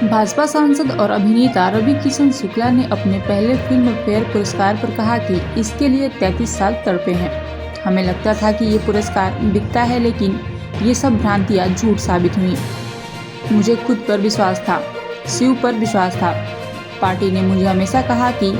भाजपा सांसद और अभिनेता रवि किशन शुक्ला ने अपने पहले फिल्म फेयर पुरस्कार पर कहा कि इसके लिए 33 साल तड़पे हैं। हमें लगता था कि ये पुरस्कार बिकता है, लेकिन ये सब भ्रांतियां झूठ साबित हुई। मुझे खुद पर विश्वास था, शिव पर विश्वास था। पार्टी ने मुझे हमेशा कहा कि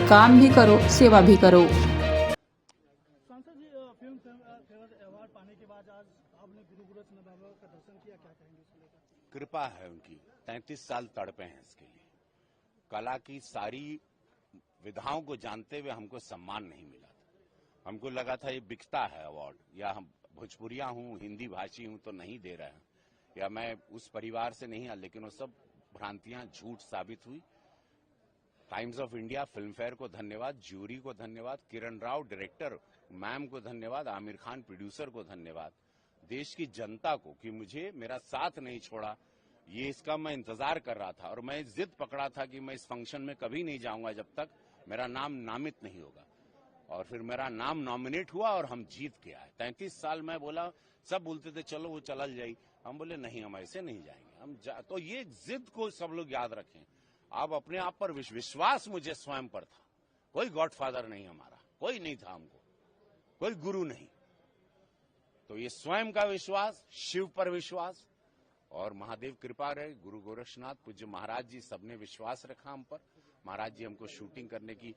काम भी करो, सेवा भी करो। सांसद जी, फिल्म फेयर अवार्ड पाने के बाद आज आपने गुरु गोरक्षनाथ बाबा का दर्शन किया, क्या कहेंगे इसको लेकर? कृपा है उनकी, 33 साल तड़पे हैं इसके लिए। कला की सारी विधाओं को जानते हुए हमको सम्मान नहीं मिला था। हमको लगा था ये बिकता है अवार्ड, या हम भोजपुरिया हूं, हिंदी भाषी हूं तो नहीं दे रहे हैं, या मैं उस परिवार से नहीं है, लेकिन वो सब भ्रांतियां झूठ साबित हुई। Times of India, film fair को धन्यवाद, ज्यूरी को धन्यवाद, किरण राव डायरेक्टर मैम को धन्यवाद, आमिर खान प्रोड्यूसर को धन्यवाद, देश की जनता को कि मुझे मेरा साथ नहीं छोड़ा। ये इसका मैं इंतजार कर रहा था और मैं जिद पकड़ा था कि मैं इस फंक्शन में कभी नहीं जाऊंगा जब तक मेरा नाम नामित नहीं होगा। और फिर मेरा नाम नॉमिनेट हुआ और हम जीत के आए। 33 साल मैं बोला, सब बोलते थे चलो वो चल जाई, हम बोले नहीं, हम ऐसे नहीं जाएंगे, तो ये जिद को सब लोग याद रखें। आप अपने आप पर विश्वास मुझे स्वयं पर था। कोई गॉडफादर नहीं हमारा, कोई नहीं था हमको, कोई गुरु नहीं। तो ये स्वयं का विश्वास, शिव पर विश्वास और महादेव कृपा रहे, गुरु गोरक्षनाथ पूज्य महाराज जी सबने विश्वास रखा हम पर। महाराज जी हमको शूटिंग करने की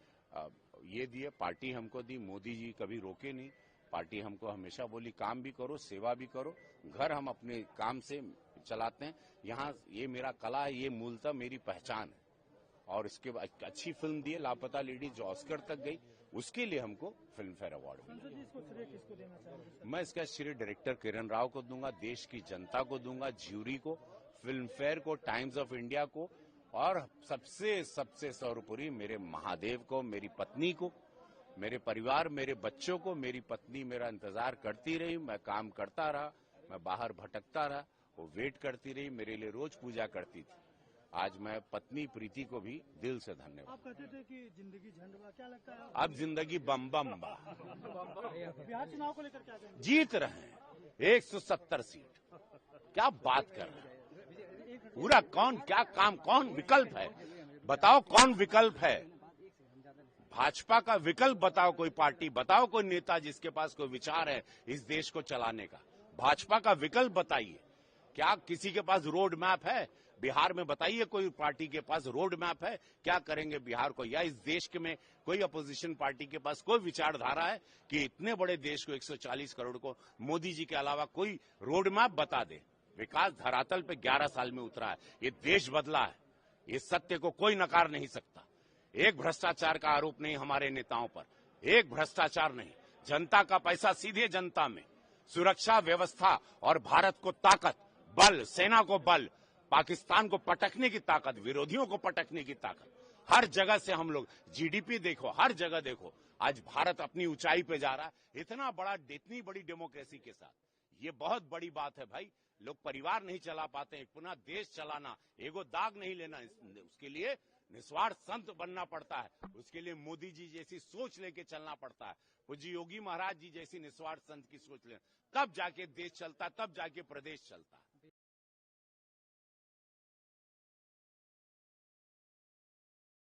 ये दिए, पार्टी हमको दी, मोदी जी कभी रोके नहीं। पार्टी हमको हमेशा बोली काम भी करो, सेवा भी करो। घर हम अपने काम से चलाते हैं। यहाँ ये मेरा कला है, ये मूलतः मेरी पहचान है। और इसके बाद अच्छी फिल्म दी है लापता लेडी, जो ऑस्कर तक गई, उसके लिए हमको फिल्म फेयर अवार्ड मिला। मैं इसका श्रेय डायरेक्टर किरण राव को दूंगा, देश की जनता को दूंगा, ज्यूरी को, फिल्म फेयर को, टाइम्स ऑफ इंडिया को, और सबसे सर्वोपरि मेरे महादेव को, मेरी पत्नी को, मेरे परिवार, मेरे बच्चों को। मेरी पत्नी मेरा इंतजार करती रही, मैं काम करता रहा, मैं बाहर भटकता रहा, वो वेट करती रही, मेरे लिए रोज पूजा करती थी। आज मैं पत्नी प्रीति को भी दिल से धन्यवाद। आप कहते थे कि जिंदगी झंडवा, क्या लगता है अब जिंदगी बम बम बा। बिहार चुनाव को लेकर क्या कहेंगे? जीत रहे हैं 170 सीट, क्या बात कर रहे हैं। पूरा कौन, क्या काम, कौन विकल्प है बताओ, कौन विकल्प है? भाजपा का विकल्प बताओ, कोई पार्टी बताओ, कोई नेता जिसके पास कोई विचार है इस देश को चलाने का। भाजपा का विकल्प बताइए। क्या किसी के पास रोड मैप है बिहार में? बताइए, कोई पार्टी के पास रोड मैप है? क्या करेंगे बिहार को, या इस देश के में कोई अपोजिशन पार्टी के पास कोई विचारधारा है कि इतने बड़े देश को, 140 करोड़ को, मोदी जी के अलावा कोई रोड मैप बता दे? विकास धरातल पे 11 साल में उतरा है, ये देश बदला है, ये सत्य को कोई नकार नहीं सकता। एक भ्रष्टाचार का आरोप नहीं हमारे नेताओं पर, एक भ्रष्टाचार नहीं। जनता का पैसा सीधे जनता में, सुरक्षा व्यवस्था और भारत को ताकत, बल, सेना को बल, पाकिस्तान को पटकने की ताकत, विरोधियों को पटकने की ताकत। हर जगह से हम लोग, जीडीपी देखो, हर जगह देखो, आज भारत अपनी ऊंचाई पे जा रहा है। इतना बड़ा, इतनी बड़ी डेमोक्रेसी के साथ, ये बहुत बड़ी बात है भाई। लोग परिवार नहीं चला पाते हैं, पुनः देश चलाना, एगो दाग नहीं लेना, उसके लिए निस्वार्थ संत बनना पड़ता है। उसके लिए मोदी जी जैसी सोच लेके चलना पड़ता है, पूज्य योगी महाराज जी जैसी निस्वार्थ संत की सोच ले, तब जाके देश चलता, तब जाके प्रदेश चलता।